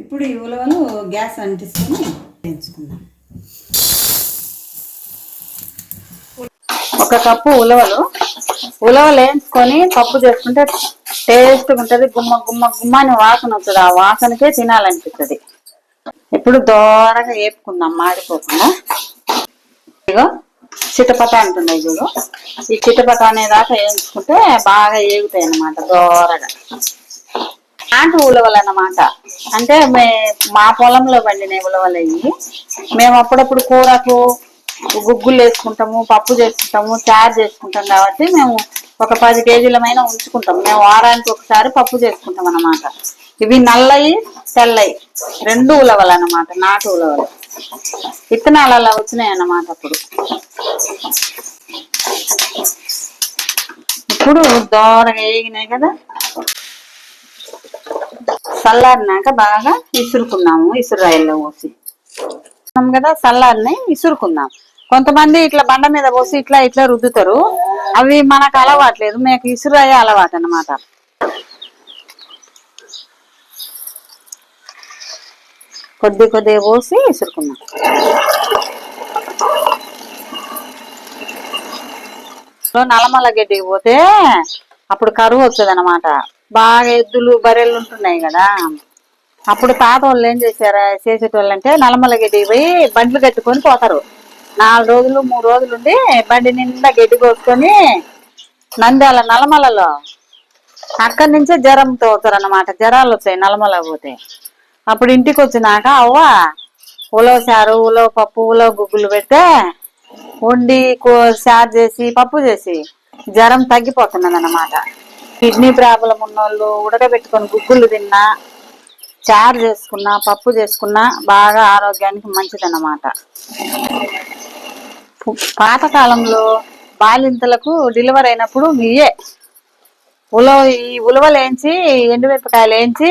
ఇప్పుడు ఈ ఉలవలు గ్యాస్ అంటించుకొని వేయించుకుందాం. 1 కప్పు ఉలవలు వేయించుకొని పప్పు చేసుకుంటే టేస్ట్గా ఉంటుంది. గుమ్మ గుమ్మ గుమ్మ అని వాసన వస్తుంది. ఆ వాసనకే తినాలనిపిస్తుంది. ఇప్పుడు దోరగా వేపుకుందాం మాడిపోకుండా. ఇగో చిటపట అంటున్నాయి చూడు. ఈ చిటపట అనేదాకా వేయించుకుంటే బాగా ఏగుతాయి అన్నమాట దోరగా. నాటు ఉలవలు అన్నమాట. అంటే మా పొలంలో పండిన ఉలవలు అయ్యి. మేము అప్పుడప్పుడు కూరకు గుగ్గులు వేసుకుంటాము, పప్పు చేసుకుంటాము, చారు చేసుకుంటాం. కాబట్టి మేము ఒక 10 కేజీలమైన ఉంచుకుంటాం. మేము వారానికి ఒకసారి పప్పు చేసుకుంటాం అన్నమాట. ఇవి నల్లయి తెల్లయి 2 ఉలవలు అన్నమాట. నాటు ఉలవలు విత్తనాలు అలా వచ్చినాయి అన్నమాట. ఇప్పుడు దోరగా వేగినాయి కదా. చల్లారినాక బాగా ఇసురుకున్నాము. ఇసురాయిల్లో పోసి కదా చల్లారిని ఇసురుకుందాం. కొంతమంది ఇట్లా బండ మీద పోసి ఇట్లా ఇట్లా రుద్దుతారు. అవి మనకు అలవాట్లేదు. మీకు ఇసురాయే అలవాటు అన్నమాట. కొద్దిగా పోసి ఇసురుకున్నాం. నల్లమల్ల గడ్డికి పోతే అప్పుడు కరువు వస్తుంది అన్నమాట. బాగా ఎద్దులు బర్రెలు ఉంటున్నాయి కదా. అప్పుడు తాత వాళ్ళు ఏం చేసేటోళ్ళు అంటే నల్లమల్ల గడ్డికి పోయి బండ్లు కట్టుకొని పోతారు. 4 రోజులు 3 రోజులు ఉండి బండి నిండా గడ్డి కోసుకొని నంద్యాల నల్లమల్లలో అక్కడి నుంచే జ్వరంతో అవుతారు అన్నమాట. జ్వరాలు వస్తాయి నల్లమల్ల పోతే. అప్పుడు ఇంటికి వచ్చినాక అవ్వ ఉలవ చారు, ఉలవ పప్పు, ఉలవ గుగ్గులు పెడితే వండి చారు చేసి పప్పు చేసి జ్వరం తగ్గిపోతున్నది అన్నమాట. కిడ్నీ ప్రాబ్లం ఉన్నోళ్ళు ఉడకబెట్టుకొని గుగ్గులు తిన్నా, చారు చేసుకున్నా, పప్పు చేసుకున్నా బాగా ఆరోగ్యానికి మంచిదన్నమాట. పాతకాలంలో బాలింతలకు డెలివరీ అయినప్పుడు ఈ ఉలవలు వేయించి ఎండుమిరపకాయలు వేయించి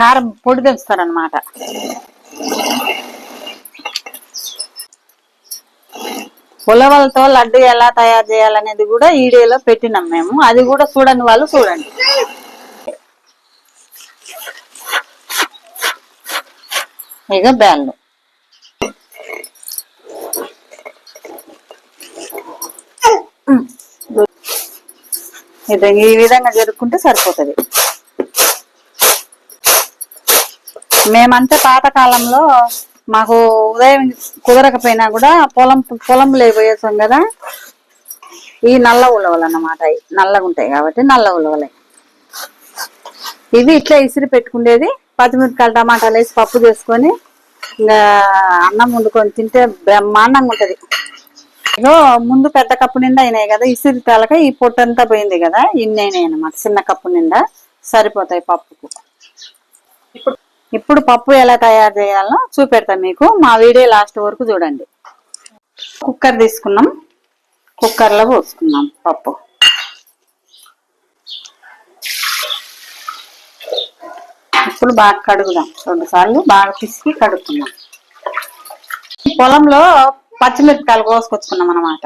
కారం పొడి తెస్తారనమాట. ఉలవలతో లడ్డు ఎలా తయారు చేయాలనేది కూడా వీడియోలో పెట్టినాం మేము. అది కూడా చూడని వాళ్ళు చూడండి. ఇక బ్యాళ్ళు ఈ విధంగా జరుపుకుంటే సరిపోతుంది. మేమంటే పాతకాలంలో మాకు ఉదయం కుదరకపోయినా కూడా పొలంలో పోయేసాం కదా. ఈ నల్ల ఉలవలు అన్నమాట. నల్లగా ఉంటాయి కాబట్టి నల్ల ఉలవలే. ఇవి ఇట్లా ఇసిరి పెట్టుకునేది. పచ్చిమిరపకాయలు టమాటాలు వేసి పప్పు చేసుకొని ఇంకా అన్నం వండుకొని తింటే బ్రహ్మాండంగా ఉంటది. ఇగో ముందు పెద్ద కప్పు నిండా అయినాయి కదా. ఇసిరి తాలక ఈ పొట్టంతా పోయింది కదా. ఇన్ని అయినాయి అన్నమాట. చిన్న కప్పు నిండా సరిపోతాయి పప్పుకు. ఇప్పుడు పప్పు ఎలా తయారు చేయాలో చూపెడతాం మీకు. మా వీడియో లాస్ట్ వరకు చూడండి. కుక్కర్ తీసుకున్నాం. కుక్కర్లో పోసుకున్నాం పప్పు. ఇప్పుడు బాగా కడుగుదాం. 2 సార్లు బాగా పిసికి కడుక్కున్నాం. పొలంలో పచ్చిమిరపకాయలు కోసుకొచ్చుకున్నాం అన్నమాట.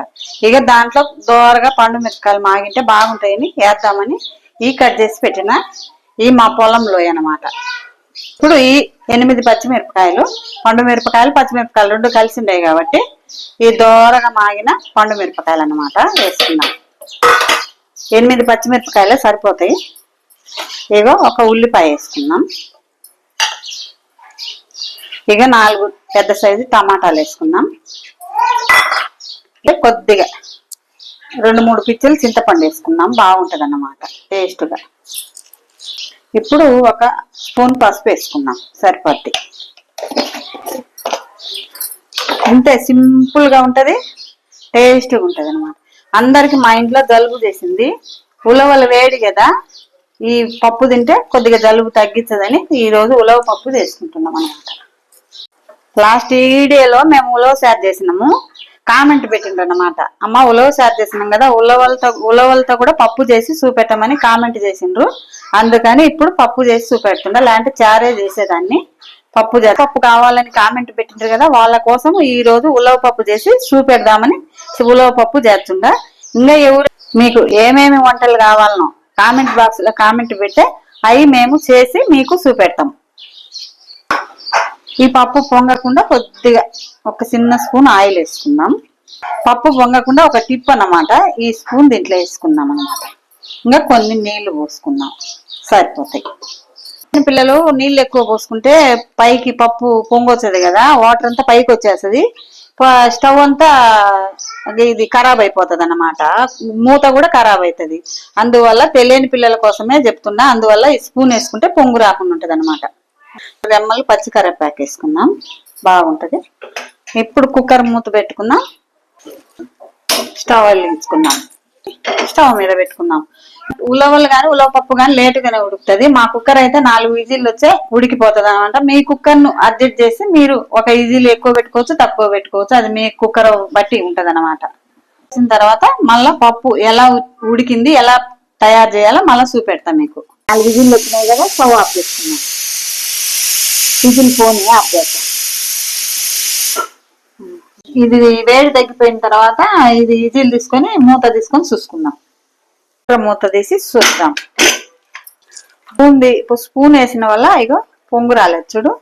ఇక దాంట్లో దోరగా పండు మిరపకాయలు మాగింటే బాగుంటాయని వేద్దామని ఈ కట్ చేసి పెట్టిన ఈ మా పొలంలో అన్నమాట. ఇప్పుడు ఈ 8 పచ్చిమిరపకాయలు, పండు మిరపకాయలు పచ్చిమిరపకాయలు 2 కలిసి ఉండేవి కాబట్టి ఈ దోరగా మాగిన పండు మిరపకాయలు అన్నమాట వేసుకున్నాం. 8 పచ్చిమిరపకాయలు సరిపోతాయి. ఇగో ఒక ఉల్లిపాయ వేసుకున్నాం. ఇక 4 పెద్ద సైజు టమాటాలు వేసుకున్నాం. కొద్దిగా 2-3 పిచ్చులు చింతపండు వేసుకున్నాం. బాగుంటది అన్నమాట టేస్ట్గా. ఇప్పుడు 1 స్పూన్ పసుపు వేసుకున్నాం. సరిపోద్ది. ఇంతే సింపుల్ గా ఉంటది. టేస్ట్గా ఉంటది అన్నమాట. అందరికి మా ఇంట్లో జలుబు చేసింది. ఉలవలు వేడి కదా. ఈ పప్పు తింటే కొద్దిగా జలుబు తగ్గించదని ఈ రోజు ఉలవ పప్పు చేసుకుంటున్నాం అన్నమాట. లాస్ట్ వీడియోలో మేము ఉలవ చారు చేసినాము. కామెంట్ పెట్టిండ్రు అన్నమాట. అమ్మ ఉలవ చారు చేసినాం కదా, ఉలవలతో కూడా పప్పు చేసి చూపెట్టమని కామెంట్ చేసిండ్రు. అందుకని ఇప్పుడు పప్పు చేసి చూపెడుతుండ. లేదంటే చారే చేసేదాన్ని. పప్పు కావాలని కామెంట్ పెట్టిండ్రు కదా, వాళ్ళ కోసం ఈ రోజు ఉలవ పప్పు చేసి చూపెడదామని ఉలవ పప్పు చేస్తుండ. ఇంకా ఎవరు మీకు ఏమేమి వంటలు కావాలనో కామెంట్ బాక్స్ లో కామెంట్ పెడితే అవి మేము చేసి మీకు చూపెడతాం. ఈ పప్పు పొంగకుండా కొద్దిగా ఒక చిన్న స్పూన్ ఆయిల్ వేసుకుందాం. పప్పు పొంగకుండా ఒక టిప్ అన్నమాట, ఈ స్పూన్ దీంట్లో వేసుకుందాం అన్నమాట. ఇంకా కొన్ని నీళ్లు పోసుకుందాం, సరిపోతాయి. పిల్లలు నీళ్ళు ఎక్కువ పోసుకుంటే పైకి పప్పు పొంగొచ్చేది కదా, వాటర్ అంతా పైకి వచ్చేస్తుంది, స్టవ్ అంతా ఇది ఖరాబ్ అయిపోతుంది అన్నమాట, మూత కూడా ఖరాబ్ అవుతుంది. అందువల్ల తెలియని పిల్లల కోసమే చెప్తున్నా, అందువల్ల ఈ స్పూన్ వేసుకుంటే పొంగు రాకుండా ఉంటది అనమాట. రెమ్మలు పచ్చికరేపాకు వేసుకుందాం, బాగుంటది. ఇప్పుడు కుక్కర్ మూత పెట్టుకుందాం, స్టవ్ వెలిగించుకుందాం, స్టవ్ మీద పెట్టుకుందాం. ఉలవలు కానీ ఉలవ పప్పు కానీ లేటుగానే ఉడుకుతుంది. మా కుక్కర్ అయితే 4 విజిల్లు వచ్చే ఉడికిపోతుంది అనమాట. మీ కుక్కర్ ను అడ్జస్ట్ చేసి మీరు ఒక విజిల్ ఎక్కువ పెట్టుకోవచ్చు, తక్కువ పెట్టుకోవచ్చు, అది మీ కుక్కర్ బట్టి ఉంటది అనమాట. వచ్చిన తర్వాత మళ్ళా పప్పు ఎలా ఉడికింది, ఎలా తయారు చేయాలో మళ్ళీ చూపెడతాం మీకు. 4 విజిల్లు వచ్చినాయి కదా, స్టవ్ ఆఫ్ చేసుకున్నాం. విజిల్ పోనీ ఆఫ్ చేస్తాం. ఇది వేడి తగ్గిపోయిన తర్వాత ఇది విజిల్ తీసుకొని మూత తీసుకొని చూసుకుందాం. మూత తీసి చూద్దాం. స్పూన్ వేసిన వల్ల ఇగో పొంగు రాలేదు చూడు.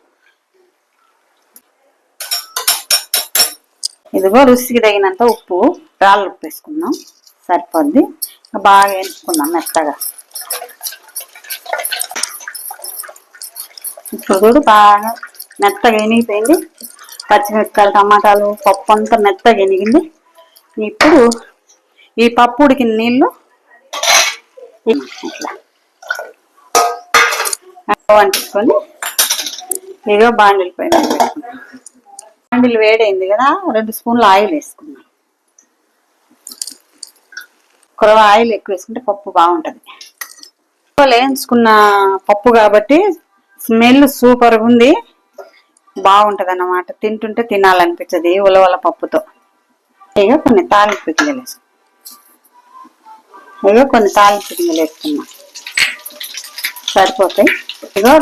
ఇదిగో రుచికి తగినంత ఉప్పు, రాళ్ళు ఉప్పు వేసుకుందాం, సరిపోద్ది. బాగా వేసుకుందాం మెత్తగా. ఇప్పుడు చూడు బాగా మెత్తగా ఎనిగిపోయింది. పచ్చిమిరపకాయలు, టమాటాలు, పప్పు అంతా మెత్తగా ఎనిగింది. ఇప్పుడు ఈ పప్పు ఉడికిన నీళ్లు ఇట్లా వంచుకొని ఇదిగో బాండిల్ పైన పెట్టుకుంటాం. బాండిల్ వేడైంది కదా, 2 స్పూన్లు ఆయిల్ వేసుకున్నాం. కొరవ ఆయిల్ ఎక్కువ వేసుకుంటే పప్పు బాగుంటది. వేయించుకున్న పప్పు కాబట్టి స్మెల్ సూపర్గా ఉంది, బాగుంటది అన్నమాట. తింటుంటే తినాలనిపించదు ఉలవల పప్పుతో. ఇక కొన్ని తాలింపు గింజలు వేసుకున్నాం, ఇగో కొన్ని తాలింపు గింజలు వేసుకున్నాం, సరిపోతాయి. ఇగో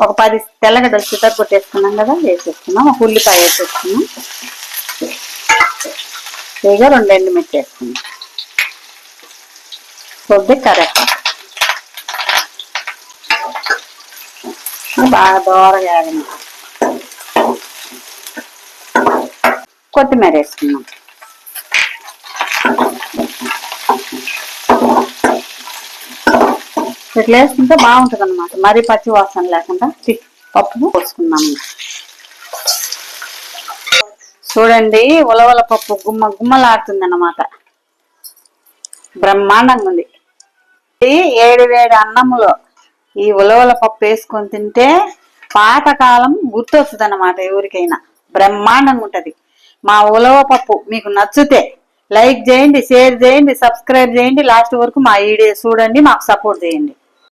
ఒక 10 తెల్లగడ్డలు చితక కొట్టేసుకున్నాం కదా, వేసేసుకున్నాం. ఒక ఉల్లిపాయ వేసేసుకున్నాం. ఇక 2 ఎండుమిర్చి వేసుకున్నాం, కొద్దిగా కరేపాకు, బాగా దోరగా ఆగిన కొత్తిమీర వేసుకున్నాం. ఇట్లా వేసుకుంటే బాగుంటది అనమాట, మరీ పచ్చి వాసన లేకుండా. పప్పు పోసుకున్నాము. చూడండి ఉలవల పప్పు గుమ్మ గుమ్మలాడుతుంది అన్నమాట, బ్రహ్మాండంగా ఉంది. వేడి వేడి అన్నములో ఈ ఉలవల పప్పు వేసుకొని తింటే పాతకాలం గుర్తొస్తుంది అన్నమాట ఎవరికైనా, బ్రహ్మాండంగా ఉంటది. మా ఉలవ పప్పు మీకు నచ్చితే లైక్ చేయండి, షేర్ చేయండి, సబ్స్క్రైబ్ చేయండి, లాస్ట్ వరకు మా వీడియో చూడండి, మాకు సపోర్ట్ చేయండి.